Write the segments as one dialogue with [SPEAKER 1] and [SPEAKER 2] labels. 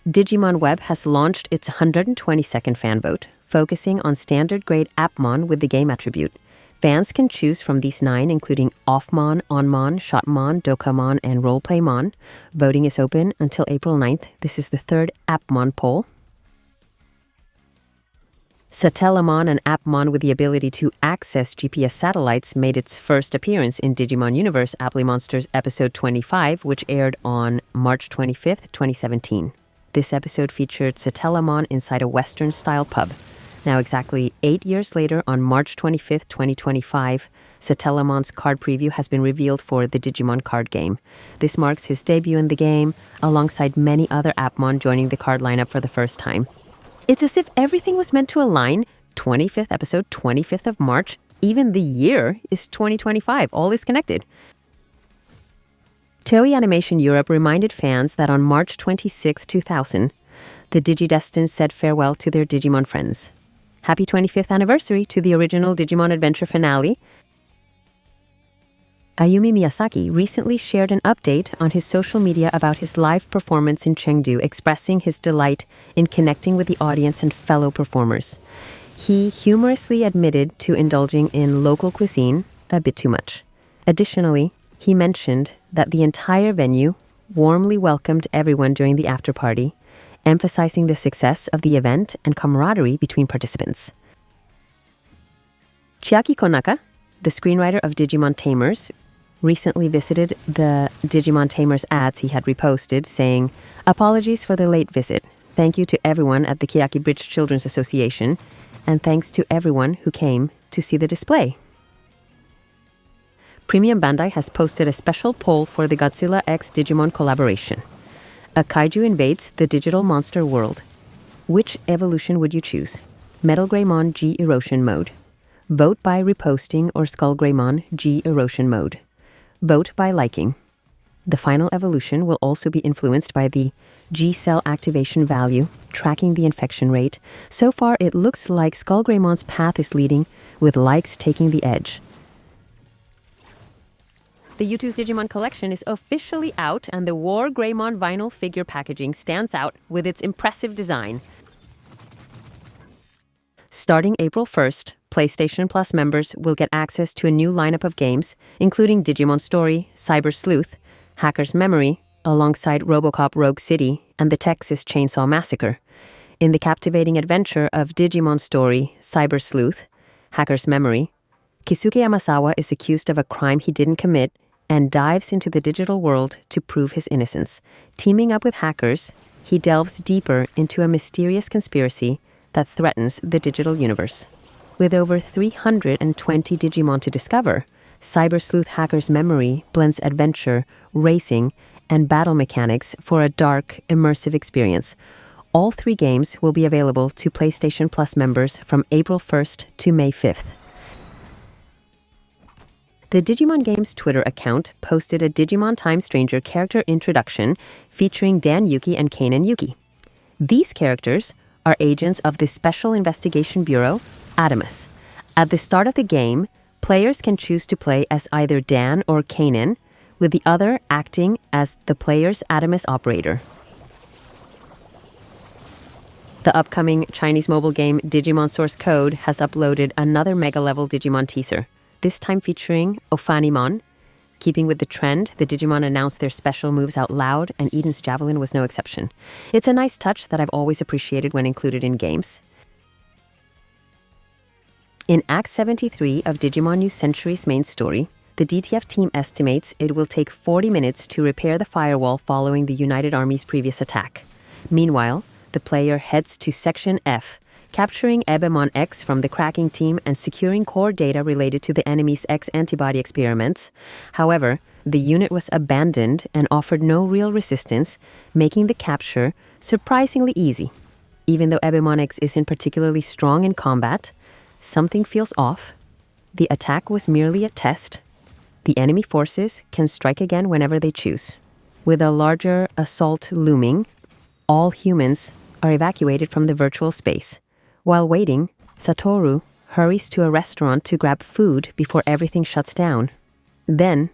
[SPEAKER 1] Digimon Web has launched its 122nd fan vote, focusing on standard-grade Appmon with the game attribute. Fans can choose from these 9, including Offmon, Onmon, Shotmon, Dokamon, and Roleplaymon. Voting is open until April 9th. This is the 3rd Appmon poll. Satellamon, an Appmon with the ability to access GPS satellites, made its first appearance in Digimon Universe Apply Monsters Episode 25, which aired on March 25th, 2017. This episode featured Satellamon inside a Western-style pub. Now, exactly 8 years later, on March 25th, 2025, Satellamon's card preview has been revealed for the Digimon card game. This marks his debut in the game, alongside many other Appmon joining the card lineup for the first time. It's as if everything was meant to align. 25th episode, 25th of March, even the year is 2025. All is connected. Toei Animation Europe reminded fans that on March 26, 2000, the Digidestins said farewell to their Digimon friends. Happy 25th anniversary to the original Digimon Adventure finale. Ayumi Miyazaki recently shared an update on his social media about his live performance in Chengdu, expressing his delight in connecting with the audience and fellow performers. He humorously admitted to indulging in local cuisine a bit too much. Additionally, he mentioned that the entire venue warmly welcomed everyone during the after-party, emphasizing the success of the event and camaraderie between participants. Chiaki Konaka, the screenwriter of Digimon Tamers, recently visited the Digimon Tamers ads he had reposted, saying, "Apologies for the late visit. Thank you to everyone at the Kiyaki Bridge Children's Association, and thanks to everyone who came to see the display." Premium Bandai has posted a special poll for the Godzilla X Digimon collaboration. A kaiju invades the digital monster world. Which evolution would you choose? Metal Greymon G Erosion Mode. Vote by reposting or Skull Greymon G Erosion Mode. Vote by liking. The final evolution will also be influenced by the G-cell activation value, tracking the infection rate. So far, it looks like Skull Greymon's path is leading, with likes taking the edge. The U2's Digimon collection is officially out, and the War Greymon vinyl figure packaging stands out with its impressive design. Starting April 1st, PlayStation Plus members will get access to a new lineup of games, including Digimon Story, Cyber Sleuth, Hacker's Memory, alongside RoboCop Rogue City and the Texas Chainsaw Massacre. In the captivating adventure of Digimon Story, Cyber Sleuth, Hacker's Memory, Kisuke Yamasawa is accused of a crime he didn't commit and dives into the digital world to prove his innocence. Teaming up with hackers, he delves deeper into a mysterious conspiracy that threatens the digital universe. With over 320 Digimon to discover, Cyber Sleuth Hacker's Memory blends adventure, racing, and battle mechanics for a dark, immersive experience. All 3 games will be available to PlayStation Plus members from April 1st to May 5th. The Digimon Games Twitter account posted a Digimon Time Stranger character introduction featuring Dan Yuki and Kanan Yuki. These characters are agents of the Special Investigation Bureau, Adamus. At the start of the game, players can choose to play as either Dan or Kanan, with the other acting as the player's Adamus operator. The upcoming Chinese mobile game Digimon Source Code has uploaded another mega-level Digimon teaser, this time featuring Ophanimon. Keeping with the trend, the Digimon announced their special moves out loud, and Eden's Javelin was no exception. It's a nice touch that I've always appreciated when included in games. In Act 73 of Digimon New Century's main story, the DTF team estimates it will take 40 minutes to repair the firewall following the United Army's previous attack. Meanwhile, the player heads to Section F, capturing Ebemon X from the cracking team and securing core data related to the enemy's X antibody experiments. However, the unit was abandoned and offered no real resistance, making the capture surprisingly easy. Even though Ebemon X isn't particularly strong in combat, something feels off. The attack was merely a test. The enemy forces can strike again whenever they choose. With a larger assault looming, all humans are evacuated from the virtual space. While waiting, Satoru hurries to a restaurant to grab food before everything shuts down. Then,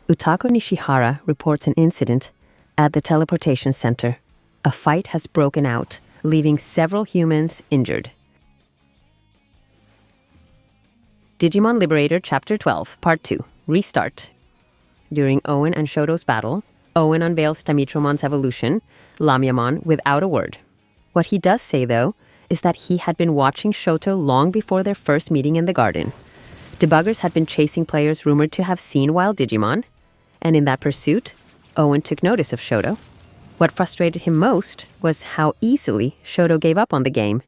[SPEAKER 1] Utako Nishihara reports an incident at the teleportation center. a fight has broken out, leaving several humans injured. Digimon Liberator Chapter 12, Part 2, Restart. During Owen and Shoto's battle, Owen unveils Tamitromon's evolution, Lamiamon, without a word. What he does say, though, is that he had been watching Shoto long before their first meeting in the garden. Debuggers had been chasing players rumored to have seen wild Digimon, and in that pursuit, Owen took notice of Shoto. What frustrated him most was how easily Shoto gave up on the game.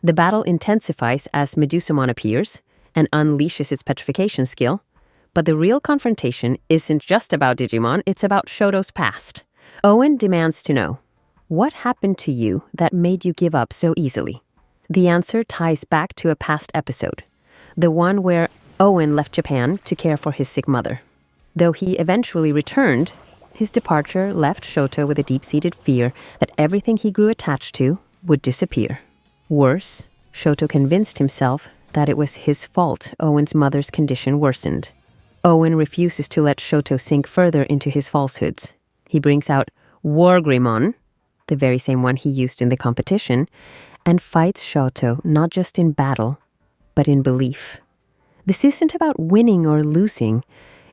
[SPEAKER 1] The battle intensifies as Medusamon appears and unleashes its petrification skill, but the real confrontation isn't just about Digimon, it's about Shoto's past. Owen demands to know, what happened to you that made you give up so easily? The answer ties back to a past episode, the one where Owen left Japan to care for his sick mother. Though he eventually returned, his departure left Shoto with a deep-seated fear that everything he grew attached to would disappear. Worse, Shoto convinced himself that it was his fault Owen's mother's condition worsened. Owen refuses to let Shoto sink further into his falsehoods. He brings out Wargreymon, the very same one he used in the competition, and fights Shoto not just in battle, but in belief. This isn't about winning or losing.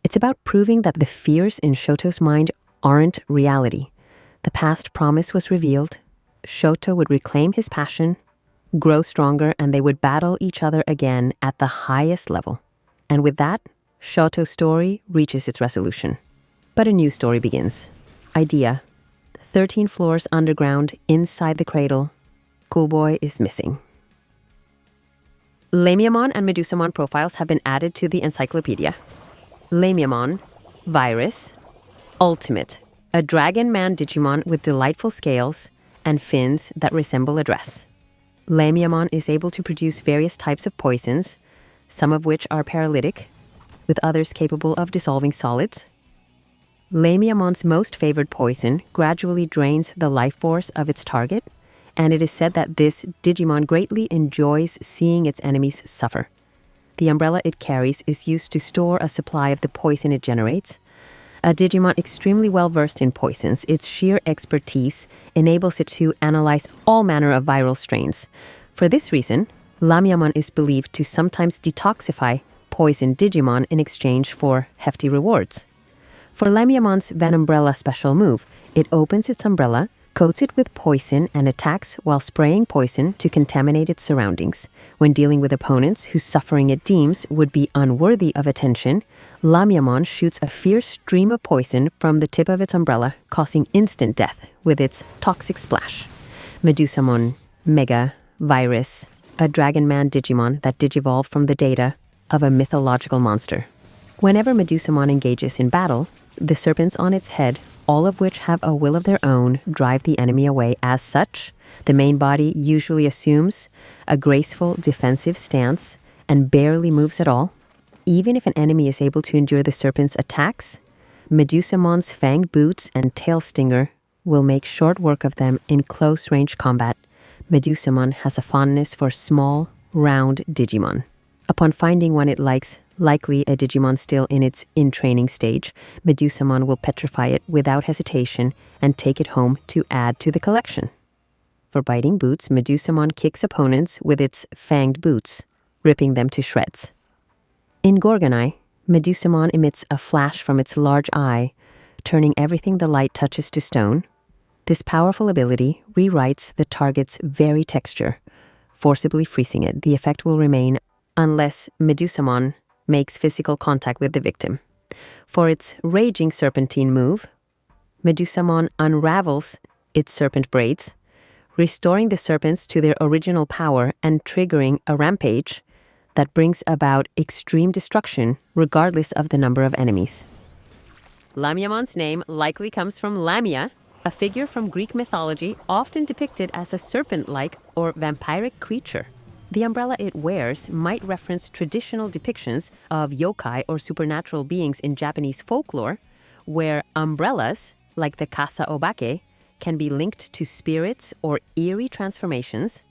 [SPEAKER 1] It's about proving that the fears in Shoto's mind aren't reality. The past promise was revealed. Shoto would reclaim his passion, grow stronger, and they would battle each other again at the highest level. And with that, Shoto's story reaches its resolution. But a new story begins. Idea: 13 floors underground, inside the cradle. Cool Boy is missing. Lamiamon and Medusamon profiles have been added to the encyclopedia. Lamiamon, Virus, Ultimate, a dragon man Digimon with delightful scales and fins that resemble a dress. Lamiamon is able to produce various types of poisons, some of which are paralytic, with others capable of dissolving solids. Lamiamon's most favored poison gradually drains the life force of its target, and it is said that this Digimon greatly enjoys seeing its enemies suffer. The umbrella it carries is used to store a supply of the poison it generates. A Digimon extremely well versed in poisons, its sheer expertise enables it to analyze all manner of viral strains. For this reason, Lamiamon is believed to sometimes detoxify poison Digimon in exchange for hefty rewards. For Lamiamon's Venumbrella special move, it opens its umbrella, coats it with poison, and attacks while spraying poison to contaminate its surroundings. When dealing with opponents whose suffering it deems would be unworthy of attention, Lamiamon shoots a fierce stream of poison from the tip of its umbrella, causing instant death with its toxic splash. Medusamon, Mega, Virus, a dragon man Digimon that digivolved from the data of a mythological monster. Whenever Medusamon engages in battle, the serpents on its head, all of which have a will of their own, drive the enemy away. As such, the main body usually assumes a graceful defensive stance and barely moves at all. Even if an enemy is able to endure the serpent's attacks, Medusamon's fanged boots and tail stinger will make short work of them in close-range combat. Medusamon has a fondness for small, round Digimon. Upon finding one it likes, likely a Digimon still in its in-training stage, Medusamon will petrify it without hesitation and take it home to add to the collection. For biting boots, Medusamon kicks opponents with its fanged boots, ripping them to shreds. In Gorgonai, Medusamon emits a flash from its large eye, turning everything the light touches to stone. This powerful ability rewrites the target's very texture, forcibly freezing it. The effect will remain unless Medusamon makes physical contact with the victim. For its Raging Serpentine move, Medusamon unravels its serpent braids, restoring the serpents to their original power and triggering a rampage that brings about extreme destruction regardless of the number of enemies. Lamiamon's name likely comes from Lamia, a figure from Greek mythology often depicted as a serpent-like or vampiric creature. The umbrella it wears might reference traditional depictions of yokai or supernatural beings in Japanese folklore, where umbrellas, like the kasa obake, can be linked to spirits or eerie transformations.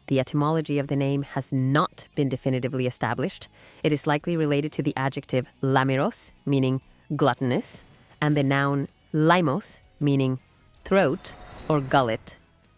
[SPEAKER 1] The etymology of the name has not been definitively established. It is likely related to the adjective lamiros, meaning gluttonous, and the noun limos, meaning throat, or gullet.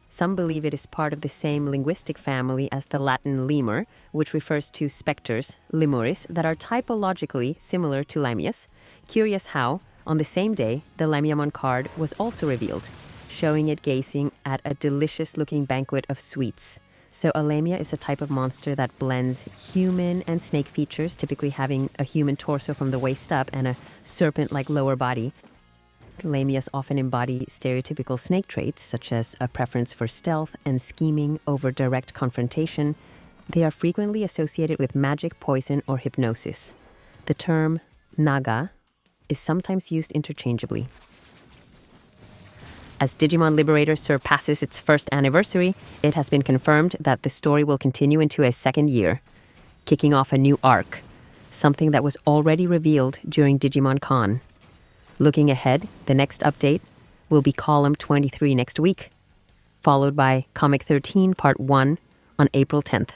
[SPEAKER 1] Some believe it is part of the same linguistic family as the Latin lemur, which refers to specters, lemuris, that are typologically similar to Lamias. Curious how, on the same day, the Lamiamon card was also revealed, showing it gazing at a delicious-looking banquet of sweets. So a Lamia is a type of monster that blends human and snake features, typically having a human torso from the waist up and a serpent-like lower body. Lamias often embody stereotypical snake traits, such as a preference for stealth and scheming over direct confrontation. They are frequently associated with magic, poison, or hypnosis. The term naga is sometimes used interchangeably. As Digimon Liberator surpasses its first anniversary, it has been confirmed that the story will continue into a second year, kicking off a new arc, something that was already revealed during Digimon Con. Looking ahead, the next update will be Column 23 next week, followed by Comic 13 Part 1 on April 10th.